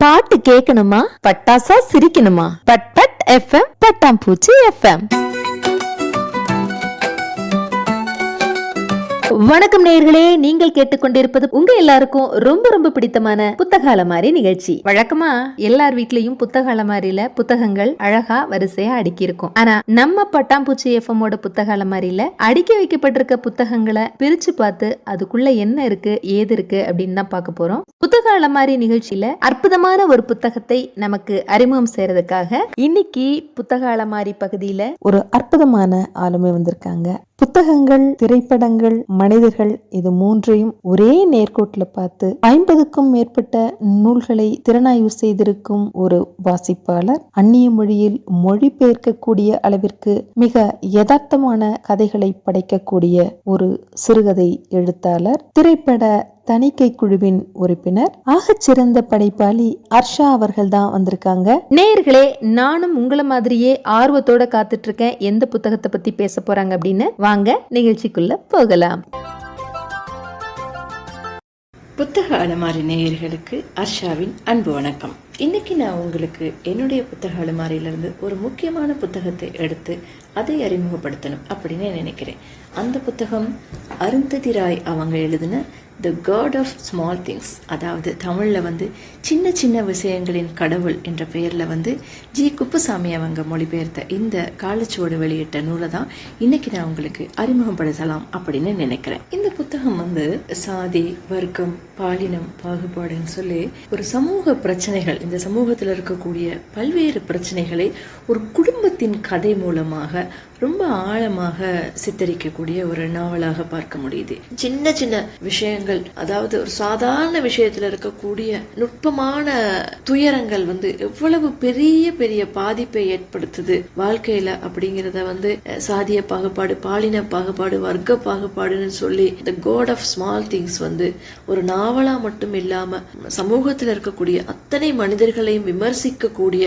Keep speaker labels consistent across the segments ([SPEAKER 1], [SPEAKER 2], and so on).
[SPEAKER 1] பாட்டு கேட்கணுமா? பட்டாசா சிரிக்கணுமா? But but FM பட்டாம்பூச்சி FM. வணக்கம் நேயர்களே, நீங்கள் கேட்டுக்கொண்டிருப்பது உங்க எல்லாருக்கும் ரொம்ப ரொம்ப பிடித்தமான புத்தக அலமாரி நிகழ்ச்சி. வழக்கமா எல்லார் வீட்லயும் புத்தக அலமாரியில புத்தகங்கள் அழகா வரிசையா அடுக்கி இருக்கும். ஆனா நம்ம பட்டாம்பூச்சி எஃப்எம்மோட புத்தக அலமாரியில அடுக்கி வைக்கப்பட்டிருக்க புத்தகங்களை பிரிச்சு பார்த்து அதுக்குள்ள என்ன இருக்கு ஏது இருக்கு அப்படின்னு தான் பார்க்க போறோம். புத்தக அலமாரி நிகழ்ச்சியில அற்புதமான ஒரு புத்தகத்தை நமக்கு அறிமுகம் செய்யறதுக்காக இன்னைக்கு புத்தக அலமாரி பகுதியில ஒரு அற்புதமான ஆளுமை வந்திருக்காங்க. புத்தகங்கள், திரைப்படங்கள், மனிதர்கள் இது மூன்றையும் ஒரே நேர்கோட்டில் பார்த்து 50க்கும் மேற்பட்ட நூல்களை திறனாய்வு செய்திருக்கும் ஒரு வாசிப்பாளர். அந்நிய மொழியில் மொழிபெயர்க்கக்கூடிய அளவிற்கு மிக யதார்த்தமான கதைகளை படைக்கக்கூடிய ஒரு சிறுகதை எழுத்தாளர், திரைப்பட தணிக்கை குழுவின் உறுப்பினர், ஆகச்சிறந்த படைப்பாளி அர்ஷா அவர்கள் தான் வந்திருக்காங்க. நேயர்களே, நானும் உங்களை மாதிரியே ஆர்வத்தோட காத்துட்டு இருக்கேன் எந்த புத்தகத்தை பத்தி பேச போறாங்க அப்படின்னு. வாங்க நிகழ்ச்சிக்குள்ள போகலாம்.
[SPEAKER 2] புத்தக அலமாரி நேயர்களுக்கு அர்ஷாவின் அன்பு வணக்கம். இன்னைக்கு நான் உங்களுக்கு என்னுடைய புத்தக அலமாரியிலிருந்து ஒரு முக்கியமான புத்தகத்தை எடுத்து அதை அறிமுகப்படுத்தணும் அப்படின்னு நினைக்கிறேன். அந்த புத்தகம் அருந்ததி ராய் அவங்க எழுதின தி காட் ஆஃப் ஸ்மால் திங்ஸ், அதாவது தமிழில் சின்ன சின்ன விஷயங்களின் கடவுள் என்ற பெயரில் ஜி குப்புசாமி அவங்க மொழிபெயர்த்த இந்த காலச்சுவடு வெளியிட்ட நூலை தான் இன்னைக்கு நான் உங்களுக்கு அறிமுகப்படுத்தலாம் அப்படின்னு நினைக்கிறேன். இந்த புத்தகம் சாதி, வர்க்கம், பாலினம், பாகுபாடுன்னு சொல்லி ஒரு சமூக பிரச்சனைகள், இந்த சமூகத்தில் இருக்கக்கூடிய பல்வேறு பிரச்சனைகளை ஒரு குடும்பத்தின் கதை மூலமாக ரொம்ப ஆழமாக சித்தரிக்கக்கூடிய ஒரு நாவலாக பார்க்க முடியுது. சின்ன சின்ன விஷயங்கள், அதாவது ஒரு சாதாரண விஷயத்துல இருக்கக்கூடிய நுட்பமான துயரங்கள் எவ்வளவு பெரிய பெரிய பாதிப்பை ஏற்படுத்துது வாழ்க்கையில அப்படிங்கறத சாதிய பாகுபாடு, பாலின பாகுபாடு, வர்க்க பாகுபாடுன்னு சொல்லி தி காட் ஆஃப் ஸ்மால் திங்ஸ் ஒரு நாவலா மட்டும் இல்லாம சமூகத்தில் இருக்கக்கூடிய அத்தனை மனிதர்களையும் விமர்சிக்கக்கூடிய,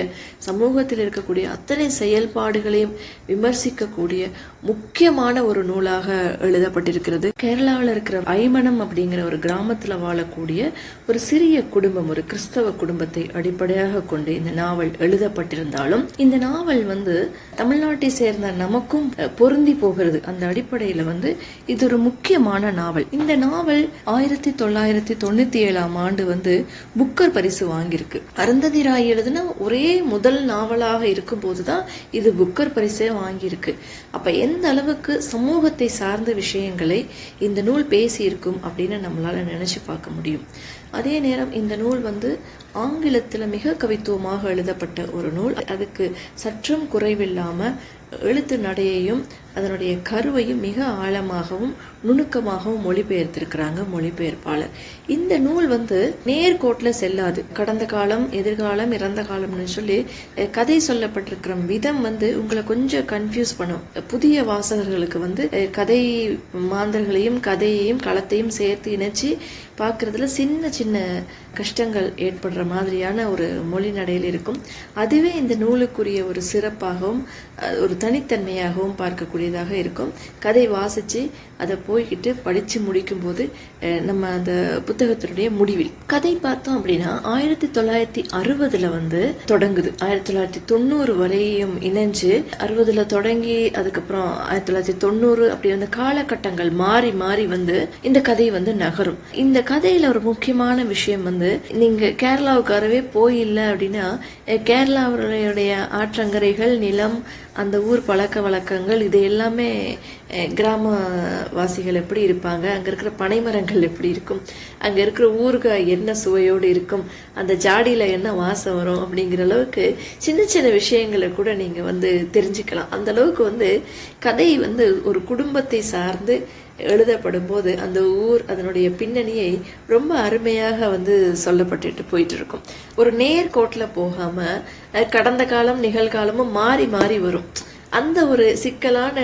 [SPEAKER 2] சமூகத்தில் இருக்கக்கூடிய அத்தனை செயல்பாடுகளையும் விமர்சிக்க கூடிய முக்கியமான ஒரு நூலாக எழுதப்பட்டிருக்கிறது. கேரளாவில் இருக்கிற ஐமனம் அப்படிங்கிற ஒரு கிராமத்துல வாழக்கூடிய ஒரு சிறிய குடும்பம், ஒரு கிறிஸ்தவ குடும்பத்தை அடிப்படையாக கொண்டு இந்த நாவல் எழுதப்பட்டிருந்தாலும் இந்த நாவல் தமிழ்நாட்டை சேர்ந்த நமக்கும் பொருந்தி போகிறது. அந்த அடிப்படையில இது ஒரு முக்கியமான நாவல். இந்த நாவல் 1997ஆம் ஆண்டு புக்கர் பரிசு வாங்கியிருக்கு. அருந்ததி ராய் எழுதின ஒரே முதல் நாவலாக இருக்கும் போதுதான் இது புக்கர் பரிசே வாங்கியிருக்கு. அப்ப எந்த அளவுக்கு சமூகத்தை சார்ந்த விஷயங்களை இந்த நூல் பேசி இருக்கும் அப்படின்னு நம்மளால நினைச்சு பார்க்க முடியும். அதே நேரம் இந்த நூல் ஆங்கிலத்துல மிக கவித்துவமாக எழுதப்பட்ட ஒரு நூல். அதுக்கு சற்றும் குறைவில்லாம எழுத்து நடையையும் அதனுடைய கருவையும் மிக ஆழமாகவும் நுணுக்கமாகவும் மொழிபெயர்த்திருக்கிறாங்க மொழிபெயர்ப்பாளர். இந்த நூல் நேர்கோட்டுல செல்லாது. கடந்த காலம், எதிர்காலம், இறந்த காலம்னு சொல்லி கதை சொல்லப்பட்டிருக்கிற விதம் உங்களை கொஞ்சம் கன்ஃபியூஸ் பண்ணும். புதிய வாசகர்களுக்கு கதை மாந்தர்களையும் கதையையும் களத்தையும் சேர்த்து இணைச்சு பார்க்கறதுல சின்ன சின்ன கஷ்டங்கள் ஏற்படுற மாதிரியான ஒரு மொழி நடையில் இருக்கும். அதுவே இந்த நூலுக்குரிய ஒரு சிறப்பாகவும் ஒரு தனித்தன்மையாகவும் பார்க்கக்கூடியதாக இருக்கும். கதை வாசிச்சு அதை போய்கிட்டு படிச்சு முடிக்கும் போது நம்ம அந்த புத்தகத்தினுடைய முடிவில் கதை பார்த்தோம் அப்படின்னா 1960 தொடங்குது. 1990 வரையும் இணைஞ்சு 60 தொடங்கி அதுக்கப்புறம் 1990 அப்படி காலகட்டங்கள் மாறி மாறி இந்த கதை நகரும். இந்த கதையில ஒரு முக்கியமான விஷயம் நீங்க கேரளாவுக்காரவே போயில்ல அப்படின்னா கேரளாவுடைய ஆற்றங்கரைகள், நிலம், அந்த ஊர் பழக்க வழக்கங்கள், இது எல்லாமே கிராமவாசிகள் எப்படி இருப்பாங்க, அங்க இருக்கிற பனைமரங்கள் எப்படி இருக்கும், அங்க இருக்கிற ஊறுகாய் என்ன சுவையோடு இருக்கும், அந்த ஜாடியில என்ன வாசம் வரும் அப்படிங்கிற அளவுக்கு சின்ன சின்ன விஷயங்களை கூட நீங்க தெரிஞ்சுக்கலாம். அந்த அளவுக்கு கதை ஒரு குடும்பத்தை சார்ந்து எழுதப்படும் போது அந்த ஊர், அதனுடைய பின்னணியை ரொம்ப அருமையாக சொல்லப்பட்டுட்டு போயிட்டு இருக்கும். ஒரு நேர்கோட்டுல போகாம கடந்த காலம், நிகழ்காலமும் மாறி மாறி வரும். அந்த ஒரு சிக்கலான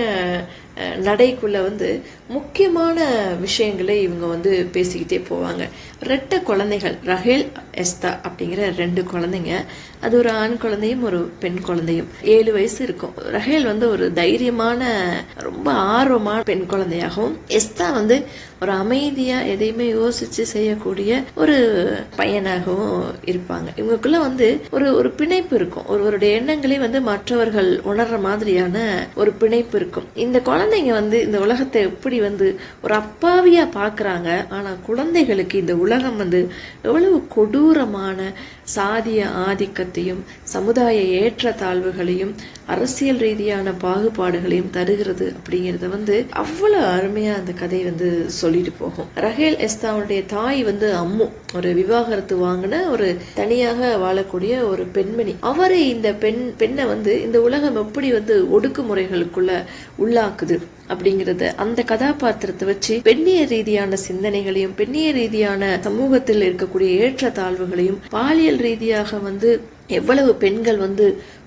[SPEAKER 2] நடைக்குள்ள வந்து முக்கியமான விஷயங்களை இவங்க வந்து பேசிக்கிட்டே போவாங்க. 2 குழந்தைகள், ரஹேல் எஸ்தா அப்படிங்கிற 2 குழந்தைங்க. அது ஒரு ஆண் குழந்தையும் ஒரு பெண் குழந்தையும். 7 வயசு இருக்கும். ரஹேல் வந்து ஒரு தைரியமான, ரொம்ப ஆர்வமான பெண் குழந்தையாகவும், எஸ்தா வந்து ஒரு அமைதியா எதையுமே யோசிச்சு செய்யக்கூடிய ஒரு பையனாகவும் இருப்பாங்க. இவங்களுக்குள்ள வந்து ஒரு பிணைப்பு இருக்கும். ஒருவருடைய எண்ணங்களை வந்து மற்றவர்கள் உணர்ற மாதிரியான ஒரு பிணைப்பு இருக்கும். இந்த குழந்தைங்க வந்து இந்த உலகத்தை எப்படி வந்து ஒரு அப்பாவியா பாக்குறாங்க. ஆனா குழந்தைகளுக்கு இந்த உலகம் வந்து எவ்வளவு கொடூரமான சாதிய ஆதிக்கத்தையும் சமுதாய ஏற்றத்தாழ்வுகளையும் அரசியல் ரீதியான பாகுபாடுகளையும் தருகிறது அப்படிங்கறத வந்து அவ்வளவு அருமையா அந்த கதை வந்து சொல்லிட்டு போகும். ரஹேல் எஸ்தாவுடைய தாய் வந்து அம்மு, ஒரு விவாகரத்து வாங்கின ஒரு தனியாக வாழக்கூடிய ஒரு பெண்மணி. அவரை இந்த பெண்ணை வந்து இந்த உலகம் எப்படி வந்து ஒடுக்குமுறைகளுக்குள்ள உள்ளாக்குது அப்படிங்கறத அந்த கதாபாத்திரத்தை வச்சு பெண்ணிய ரீதியான சிந்தனைகளையும் பெண்ணிய ரீதியான சமூகத்தில் இருக்கக்கூடிய ஏற்றத்தாழ்வுகளையும் பாலியல் ரீதியாக வந்து எவ்வளவு பெண்கள் வந்து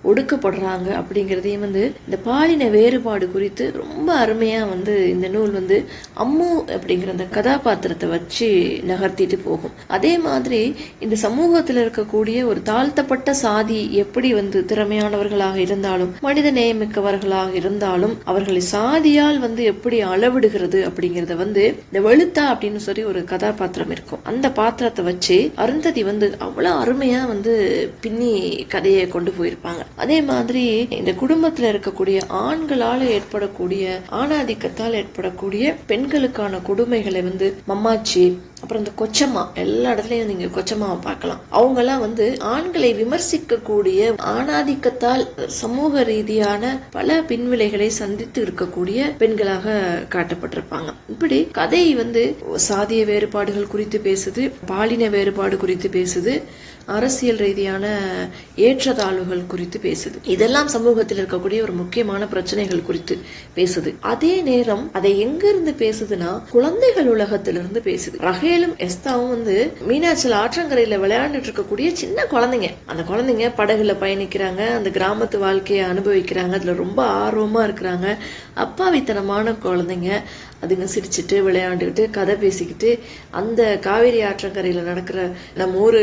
[SPEAKER 2] ஒடுக்கப்படுறாங்க அப்படிங்கிறதையும் வந்து இந்த பாலின வேறுபாடு குறித்து ரொம்ப அருமையா வந்து இந்த நூல் வந்து அம்மு அப்படிங்கிற அந்த கதாபாத்திரத்தை வச்சு நகர்த்திட்டு போகும். அதே மாதிரி இந்த சமூகத்தில் இருக்கக்கூடிய ஒரு தாழ்த்தப்பட்ட சாதி எப்படி வந்து திறமையானவர்களாக இருந்தாலும் மனித நேயமிக்கவர்களாக இருந்தாலும் அவர்களை சாதியால் வந்து எப்படி அளவிடுகிறது அப்படிங்கறத வந்து இந்த வெளுத்தா அப்படின்னு சொல்லி ஒரு கதாபாத்திரம் இருக்கும். அந்த பாத்திரத்தை வச்சு அருந்ததி வந்து அவ்வளவு அருமையா வந்து பின்னி கதையை கொண்டு போயிருப்பாங்க. அதே மாதிரி இந்த குடும்பத்துல இருக்கக்கூடிய ஆண்களால ஏற்படக்கூடிய ஆணாதிக்கத்தால் ஏற்படக்கூடிய பெண்களுக்கான கொடுமைகளை வந்து மம்மாச்சி, அப்புறம் இந்த கொச்சம்மா, எல்லா இடத்துலயும் நீங்க கொச்சம்மாவை பார்க்கலாம். அவங்க எல்லாம் வந்து ஆண்களை விமர்சிக்க கூடிய ஆணாதிக்கத்தால் சமூக ரீதியான பல பின்விளைகளை சந்தித்து இருக்கக்கூடிய பெண்களாக காட்டப்பட்டிருப்பாங்க. இப்படி கதை வந்து சாதிய வேறுபாடுகள் குறித்து பேசுது, பாலின வேறுபாடு குறித்து பேசுது, அரசியல் ரீதியான ஏற்றத்தாழ்வுகள் குறித்து பேசுது. இதெல்லாம் சமூகத்தில் இருக்கக்கூடிய ஒரு முக்கியமான பிரச்சனைகள் குறித்து பேசுது. அதே நேரம் அதை எங்க இருந்து பேசுதுன்னா குழந்தைகள் உலகத்திலிருந்து பேசுது. ரஹேலும் எஸ்தாவும் வந்து மீனாட்சியில் ஆற்றங்கரையில விளையாண்டுட்டு இருக்கக்கூடிய சின்ன குழந்தைங்க. அந்த குழந்தைங்க படகுல பயணிக்கிறாங்க, அந்த கிராமத்து வாழ்க்கையை அனுபவிக்கிறாங்க, அதுல ரொம்ப ஆர்வமா இருக்கிறாங்க. அப்பாவித்தனமான குழந்தைங்க. அதுங்க சிரிச்சுட்டு விளையாண்டுக்கிட்டு கதை பேசிக்கிட்டு அந்த காவேரி ஆற்றங்கரையில நடக்கிற நம்ம ஊரு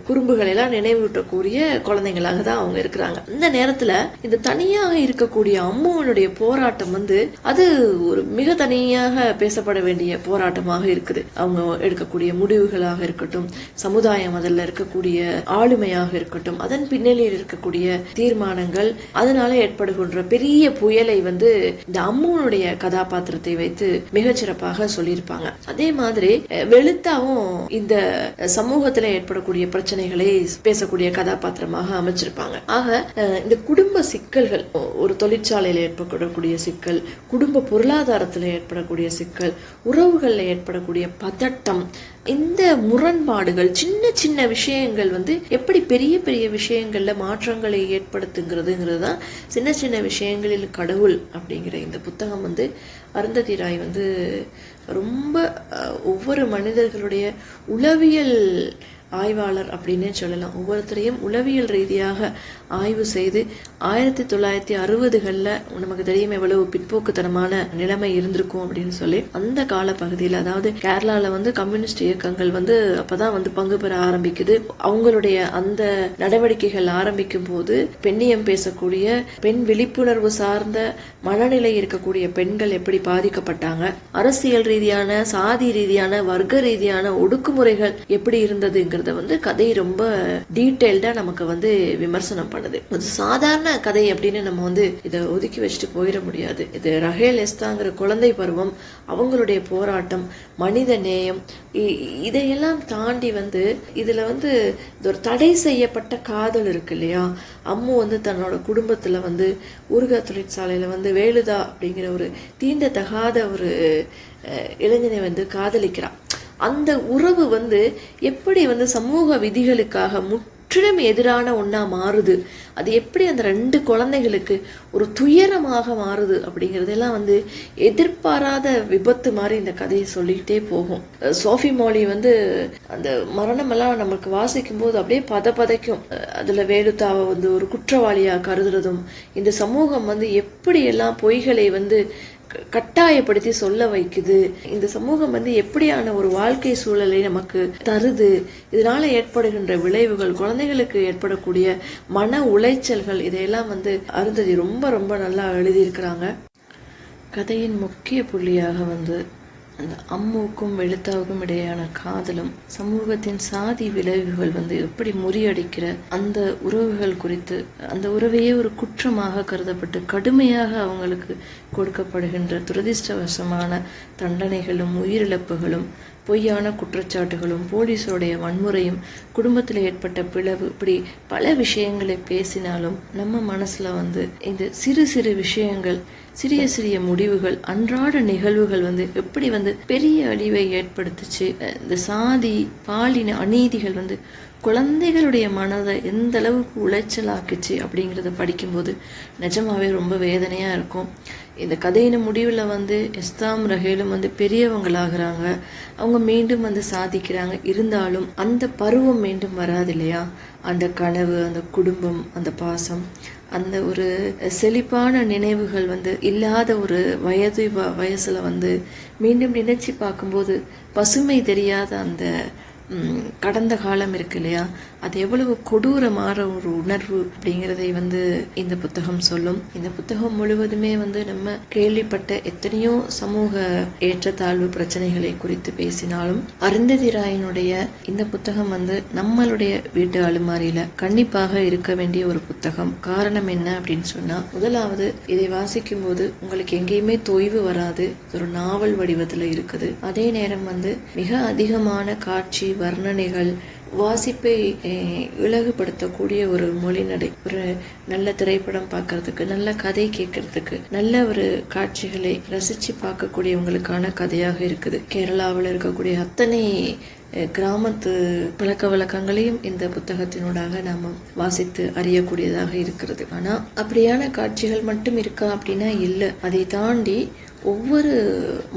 [SPEAKER 2] குறும்புகளை எல்லாம் நினைவூட்டக்கூடிய குழந்தைங்களாக தான் அவங்க இருக்கிறாங்க. இந்த நேரத்துல இந்த தனியாக இருக்கக்கூடிய அம்முவனுடைய போராட்டம் வந்து அது ஒரு மிக தனியாக பேசப்பட வேண்டிய போராட்டமாக இருக்குது. அவங்க எடுக்கக்கூடிய முடிவுகளாக இருக்கட்டும், சமுதாயம் அதில் இருக்கக்கூடிய ஆளுமையாக இருக்கட்டும், அதன் பின்னணியில் இருக்கக்கூடிய தீர்மானங்கள், அதனால ஏற்படுகின்ற பெரிய புயலை வந்து இந்த அம்முவனுடைய கதாபாத்திரத்தை வைத்து மிகச்சிறப்பாக சொல்லியிருப்பாங்க. அதே மாதிரி வெளுத்தாவும் இந்த சமூகத்துல ஏற்படக்கூடிய பிரச்சனைகளை பேசக்கூடிய கதாபாத்திரமாக அமைச்சிருப்பாங்க. ஆக இந்த குடும்ப சிக்கல்கள், ஒரு தொழிற்சாலையில ஏற்படக்கூடிய சிக்கல், குடும்ப பொருளாதாரத்துல ஏற்படக்கூடிய சிக்கல், உறவுகள்ல ஏற்படக்கூடிய பதட்டம், இந்த முரண்பாடுகள், சின்ன சின்ன விஷயங்கள் வந்து எப்படி பெரிய பெரிய விஷயங்கள்ல மாற்றங்களை ஏற்படுத்துங்கிறதுங்கிறது தான் சின்ன சின்ன விஷயங்களில் கடவுள் அப்படிங்கிற இந்த புத்தகம் வந்து அருந்ததி ராய் வந்து ரொம்ப ஒவ்வொரு மனிதர்களுடைய உளவியல் ஆய்வாளர் அப்படின்னே சொல்லலாம். ஒவ்வொருத்தரையும் உளவியல் ரீதியாக ஆய்வு செய்து 1960களில் நமக்கு தெரியும் எவ்வளவு பிற்போக்குத்தனமான நிலைமை இருந்திருக்கும் அப்படின்னு சொல்லி அந்த கால பகுதியில், அதாவது கேரளால வந்து கம்யூனிஸ்ட் இயக்கங்கள் வந்து அப்பதான் வந்து பங்கு பெற ஆரம்பிக்குது. அவங்களுடைய அந்த நடவடிக்கைகள் ஆரம்பிக்கும் போது பெண்ணியம் பேசக்கூடிய, பெண் விழிப்புணர்வு சார்ந்த மனநிலை இருக்கக்கூடிய பெண்கள் எப்படி பாதிக்கப்பட்டாங்க, அரசியல் ரீதியான, சாதி ரீதியான, வர்க்க ரீதியான ஒடுக்குமுறைகள் எப்படி இருந்ததுங்கிறத வந்து கதை ரொம்ப டீடைல்டா நமக்கு வந்து விமர்சனம் பண்ணுது. சாதாரண கதை அப்படின்னு நம்ம வந்து இதை ஒதுக்கி வச்சுட்டு போயிட முடியாது. இது ரஹேல் எஸ்தாங்கிற குழந்தை பருவம், அவங்களுடைய போராட்டம், மனித நேயம், இதையெல்லாம் தாண்டி வந்து இதுல வந்து ஒரு தடை செய்யப்பட்ட காதல் இருக்கு இல்லையா. அம்மு வந்து தன்னோட குடும்பத்துல வந்து ஊறுகாய் தொழிற்சாலையில வந்து வேலுதா அப்படிங்கிற ஒரு தீண்டத்தகாத ஒரு இளைஞனை வந்து காதலிக்கிறான். அந்த உறவு வந்து எப்படி வந்து சமூக விதிகளுக்காக முற்றிலும் எதிரான ஒன்னா மாறுது, அது எப்படி அந்த 2 குழந்தைகளுக்கு ஒரு துயரமாக மாறுது அப்படிங்கறதெல்லாம் வந்து எதிர்பாராத விபத்து மாதிரி இந்த கதையை சொல்லிக்கிட்டே போகும். சோஃபி மோலி வந்து அந்த மரணம் எல்லாம் நமக்கு வாசிக்கும் போது அப்படியே பதைக்கும். அதுல வேலுத்தாவை வந்து ஒரு குற்றவாளியா கருதுறதும், இந்த சமூகம் வந்து எப்படி எல்லாம் பொய்களை வந்து கட்டாயப்படுத்தி சொல்ல வைக்குது. இந்த சமூகம் வந்து எப்படியான ஒரு வாழ்க்கை சூழலை நமக்கு தருது, இதனால ஏற்படுகின்ற விளைவுகள், குழந்தைகளுக்கு ஏற்படக்கூடிய மன உளைச்சல்கள், இதையெல்லாம் வந்து அருந்ததி ரொம்ப ரொம்ப நல்லா எழுதியிருக்கிறாங்க. கதையின் முக்கிய புள்ளியாக வந்து அந்த அம்முக்கும் வெளுத்தாவுக்கும் இடையான காதலும் சமூகத்தின் சாதி விளைவுகள் வந்து எப்படி முறியடிக்கிற அந்த உறவுகள் குறித்து, அந்த உறவையே ஒரு குற்றமாக கருதப்பட்டு கடுமையாக அவங்களுக்கு கொடுக்கப்படுகின்ற துரதிர்ஷ்டவசமான தண்டனைகளும் உயிரிழப்புகளும் பொய்யான குற்றச்சாட்டுகளும் போலீஸோடைய வன்முறையும் குடும்பத்தில் ஏற்பட்ட பிளவு, இப்படி பல விஷயங்களை பேசினாலும் நம்ம மனசுல வந்து இந்த சிறு சிறு விஷயங்கள், சிறிய சிறிய முடிவுகள், அன்றாட நிகழ்வுகள் வந்து எப்படி வந்து பெரிய அழிவை ஏற்படுத்துச்சு. இந்த சாதி பாலின அநீதிகள் வந்து குழந்தைகளுடைய மனதை எந்த அளவுக்கு உளைச்சலாக்குச்சு அப்படிங்கிறத படிக்கும்போது நிஜமாவே ரொம்ப வேதனையாக இருக்கும். இந்த கதையின் முடிவில் வந்து எஸ்தாம் ரஹேலும் வந்து பெரியவங்களாகிறாங்க, அவங்க மீண்டும் வந்து சாதிக்கிறாங்க. இருந்தாலும் அந்த பருவம் மீண்டும் வராது இல்லையா? அந்த கனவு, அந்த குடும்பம், அந்த பாசம், அந்த ஒரு செழிப்பான நினைவுகள் வந்து இல்லாத ஒரு வயசுல வந்து மீண்டும் நினைச்சு பார்க்கும்போது பசுமை தெரியாத அந்த கடந்த காலம் இருக்கு இல்லையா, அது எவ்வளவு கொடூரமான ஒரு உணர்வு அப்படிங்கிறதை வந்து இந்த புத்தகம் சொல்லும். இந்த புத்தகம் முழுவதுமே வந்து நம்ம கேள்விப்பட்ட எத்தனையோ சமூக ஏற்றத்தாழ்வு பிரச்சனைகளை குறித்து பேசினாலும் அருந்ததி ராயினுடைய இந்த புத்தகம் வந்து நம்மளுடைய வீட்டு அலுமாரியில கண்டிப்பாக இருக்க வேண்டிய ஒரு புத்தகம். காரணம் என்ன அப்படின்னு சொன்னா, முதலாவது இதை வாசிக்கும் போது உங்களுக்கு எங்கேயுமே தொய்வு வராது. ஒரு நாவல் வடிவத்துல இருக்குது. அதே நேரம் வந்து மிக அதிகமான காட்சி வர்ணனைகள், வாசிப்பை இலகுபடுத்தக்கூடிய ஒரு மொழிநடை, ஒரு நல்ல திரைப்படம் பார்க்கறதுக்கு, நல்ல கதை கேட்கறதுக்கு, நல்ல ஒரு காட்சிகளை ரசிச்சு பார்க்கக்கூடியவங்களுக்கான கதையாக இருக்குது. கேரளாவில் இருக்கக்கூடிய அத்தனை கிராமத்து பழக்க வழக்கங்களையும் இந்த புத்தகத்தினூடாக நாம வாசித்து அறியக்கூடியதாக இருக்கிறது. ஆனா அப்படியான காட்சிகள் மட்டும் இருக்கா அப்படின்னா இல்லை. அதை தாண்டி ஒவ்வொரு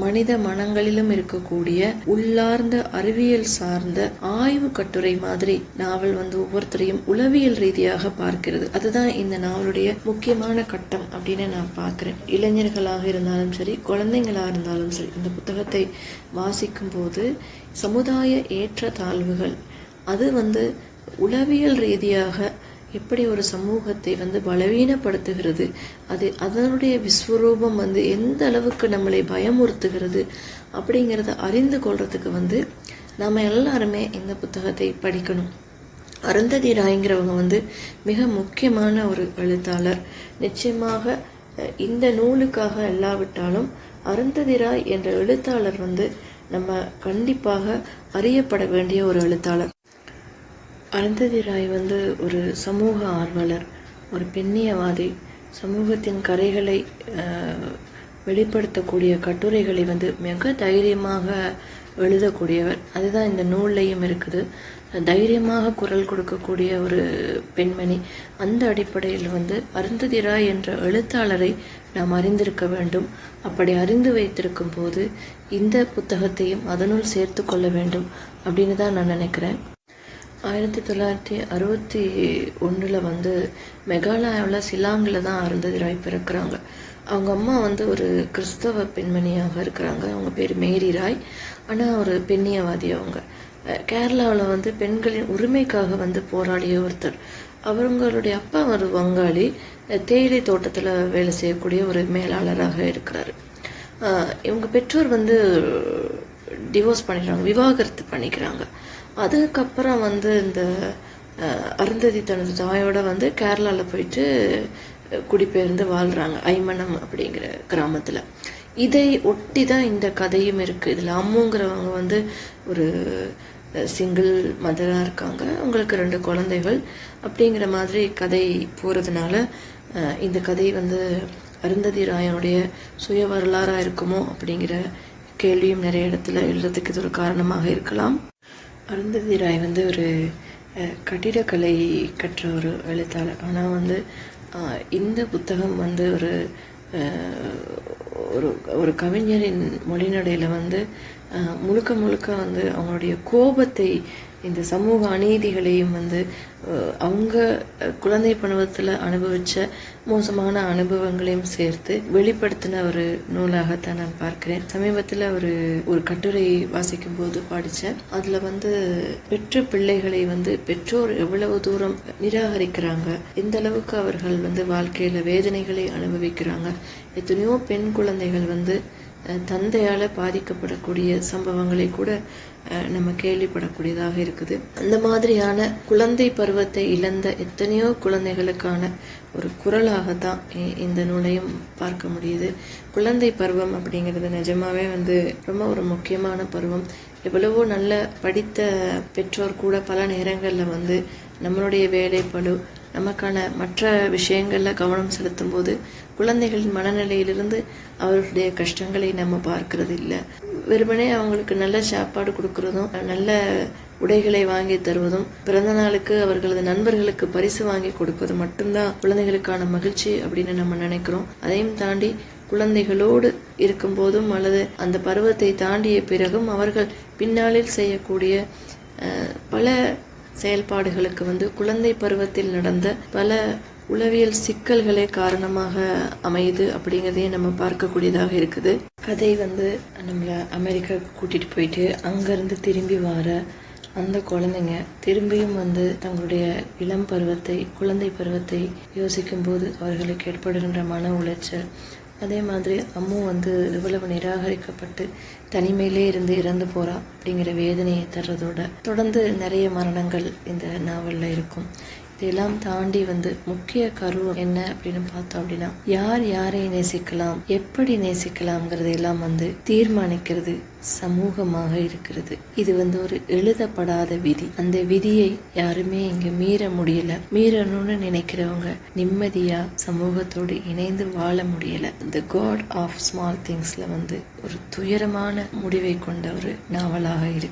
[SPEAKER 2] மனித மனங்களிலும் இருக்கக்கூடிய உள்ளார்ந்த அறிவியல் சார்ந்த ஆய்வு கட்டுரை மாதிரி நாவல் வந்து ஒவ்வொருத்தரையும் உளவியல் ரீதியாக பார்க்கிறது. அதுதான் இந்த நாவலுடைய முக்கியமான கட்டம் அப்படின்னு நான் பார்க்கிறேன். இளைஞர்களாக இருந்தாலும் சரி, குழந்தைங்களாக இருந்தாலும் சரி, இந்த புத்தகத்தை வாசிக்கும் போது சமுதாய ஏற்ற தாழ்வுகள் அது வந்து உளவியல் ரீதியாக எப்படி ஒரு சமூகத்தை வந்து பலவீனப்படுத்துகிறது, அது அதனுடைய விஸ்வரூபம் வந்து எந்த அளவுக்கு நம்மளை பயமுறுத்துகிறது அப்படிங்கிறத அறிந்து கொள்றதுக்கு வந்து நாம் எல்லாருமே இந்த புத்தகத்தை படிக்கணும். அருந்ததி ராய்ங்கிறவங்க வந்து மிக முக்கியமான ஒரு எழுத்தாளர். நிச்சயமாக இந்த நூலுக்காக இல்லாவிட்டாலும் அருந்ததி ராய் என்ற எழுத்தாளர் வந்து நம்ம கண்டிப்பாக அறியப்பட வேண்டிய ஒரு எழுத்தாளர். அருந்ததி ராய் வந்து ஒரு சமூக ஆர்வலர், ஒரு பெண்ணியவாதி, சமூகத்தின் கரைகளை வெளிப்படுத்தக்கூடிய கட்டுரைகளை வந்து மிக தைரியமாக எழுதக்கூடியவர். அதுதான் இந்த நூல்லையும் இருக்குது. தைரியமாக குரல் கொடுக்கக்கூடிய ஒரு பெண்மணி. அந்த அடிப்படையில் வந்து அருந்ததி ராய் என்ற எழுத்தாளரை நாம் அறிந்திருக்க வேண்டும். அப்படி அறிந்து வைத்திருக்கும் போது இந்த புத்தகத்தையும் அதனுள் சேர்த்து கொள்ள வேண்டும் அப்படின்னு தான் நான் நினைக்கிறேன். 1961 வந்து மெகாலயாவில் சிலாங்கில் தான் அருந்ததி ராய் பிறக்கிறாங்க. அவங்க அம்மா வந்து ஒரு கிறிஸ்தவ பெண்மணியாக இருக்கிறாங்க. அவங்க பேர் மேரி ராய். ஆனால் ஒரு பெண்ணியவாதி. அவங்க கேரளாவில் வந்து பெண்களின் உரிமைக்காக வந்து போராடிய ஒருத்தர். அவங்களுடைய அப்பா ஒரு வங்காளி, தேயிலை தோட்டத்தில் வேலை செய்யக்கூடிய ஒரு மேலாளராக இருக்கிறாரு. இவங்க பெற்றோர் வந்து டிவோர்ஸ் பண்ணிடுறாங்க, விவாகரத்து பண்ணிக்கிறாங்க. அதுக்கப்புறம் வந்து இந்த அருந்ததி தனது தாயோட வந்து கேரளாவில் போயிட்டு குடிபெயர்ந்து வாழ்கிறாங்க, ஐமனம் அப்படிங்கிற கிராமத்தில். இதை ஒட்டி தான் இந்த கதையும் இருக்குது. இதில் அம்முங்கிறவங்க வந்து ஒரு சிங்கிள் மதராக இருக்காங்க. அவங்களுக்கு 2 குழந்தைகள். அப்படிங்கிற மாதிரி கதை போகிறதுனால இந்த கதை வந்து அருந்ததி ராயனுடைய சுய வரலாறாக இருக்குமோ அப்படிங்கிற கேள்வியும் நிறைய இடத்துல எழுதுறதுக்கு இது ஒரு காரணமாக இருக்கலாம். அருந்ததி ராய் வந்து ஒரு கட்டிடக்கலை கற்ற ஒரு எழுத்தாளர். ஆனால் வந்து இந்த புத்தகம் வந்து ஒரு ஒரு கவிஞரின் மொழிநடையில் வந்து முழுக்க முழுக்க வந்து அவங்களுடைய கோபத்தை, இந்த சமூக அநீதிகளையும் வந்து அவங்க குழந்தை பருவத்தில் அனுபவித்த மோசமான அனுபவங்களையும் சேர்த்து வெளிப்படுத்தின ஒரு நூலாகத்தான் நான் பார்க்கிறேன். சமீபத்தில் ஒரு கட்டுரை வாசிக்கும் போது படித்தேன். அதில் வந்து பெற்ற பிள்ளைகளை வந்து பெற்றோர் எவ்வளவு தூரம் நிராகரிக்கிறாங்க, எந்த அளவுக்கு அவர்கள் வந்து வாழ்க்கையில் வேதனைகளை அனுபவிக்கிறாங்க. எத்தனையோ பெண் குழந்தைகள் வந்து தந்தையால் பாதிக்கப்படக்கூடிய சம்பவங்களை கூட நம்ம கேள்விப்படக்கூடியதாக இருக்குது. அந்த மாதிரியான குழந்தை பருவத்தை இழந்த எத்தனையோ குழந்தைகளுக்கான ஒரு குரலாகத்தான் இந்த நூலையும் பார்க்க முடியுது. குழந்தை பருவம் அப்படிங்கிறது நிஜமாவே வந்து ரொம்ப ஒரு முக்கியமான பருவம். எவ்வளவோ நல்ல படித்த பெற்றோர் கூட பல நேரங்களில் வந்து நம்மளுடைய வேலைப்பளு, நமக்கான மற்ற விஷயங்களில் கவனம் செலுத்தும் போது குழந்தைகளின் மனநிலையிலிருந்து அவர்களுடைய கஷ்டங்களை நம்ம பார்க்கறது இல்லை. வெறுமனே அவங்களுக்கு நல்ல சாப்பாடு கொடுக்கறதும், நல்ல உடைகளை வாங்கி தருவதும், பிறந்த நாளுக்கு அவர்களது நண்பர்களுக்கு பரிசு வாங்கி கொடுப்பது மட்டும்தான் குழந்தைகளுக்கான மகிழ்ச்சி அப்படின்னு நம்ம நினைக்கிறோம். அதையும் தாண்டி குழந்தைகளோடு இருக்கும்போதும் அல்லது அந்த பருவத்தை தாண்டிய பிறகும் அவர்கள் பின்னாளில் செய்யக்கூடிய பல செயல்பாடுகளுக்கு வந்து குழந்தை பருவத்தில் நடந்த பல உளவியல் சிக்கல்களே காரணமாக அமையுது அப்படிங்கிறதையும் நம்ம பார்க்கக்கூடியதாக இருக்குது. கதை வந்து நம்மளை அமெரிக்கா கூட்டிகிட்டு போயிட்டு அங்கேருந்து திரும்பி வர அந்த குழந்தைங்க திரும்பியும் வந்து தங்களுடைய இளம் பருவத்தை, குழந்தை பருவத்தை யோசிக்கும்போது அவர்களுக்கு ஏற்படுகின்ற மன உளைச்சல், அதே மாதிரி அம்மு வந்து இவ்வளவு நிராகரிக்கப்பட்டு தனிமையிலே இருந்து இறந்து போறா அப்படிங்கிற வேதனையை தர்றதோட தொடர்ந்து நிறைய மரணங்கள் இந்த நாவலில் இருக்கும். இதெல்லாம் தாண்டி வந்து முக்கிய கரு என்ன அப்படின்னு பார்த்தோம் அப்படின்னா, யார் யாரை நேசிக்கலாம், எப்படி நேசிக்கலாம்ங்கிறதெல்லாம் வந்து தீர்மானிக்கிறது சமூகமாக இருக்கிறது. இது வந்து ஒரு எழுதப்படாத விதி. அந்த விதியை யாருமே இங்க மீற முடியல. மீறணும்னு நினைக்கிறவங்க நிம்மதியா சமூகத்தோடு இணைந்து வாழ முடியல. தி காட் ஆஃப் ஸ்மால் திங்ஸ்ல வந்து ஒரு துயரமான முடிவை கொண்ட ஒரு நாவலாக இருக்கு.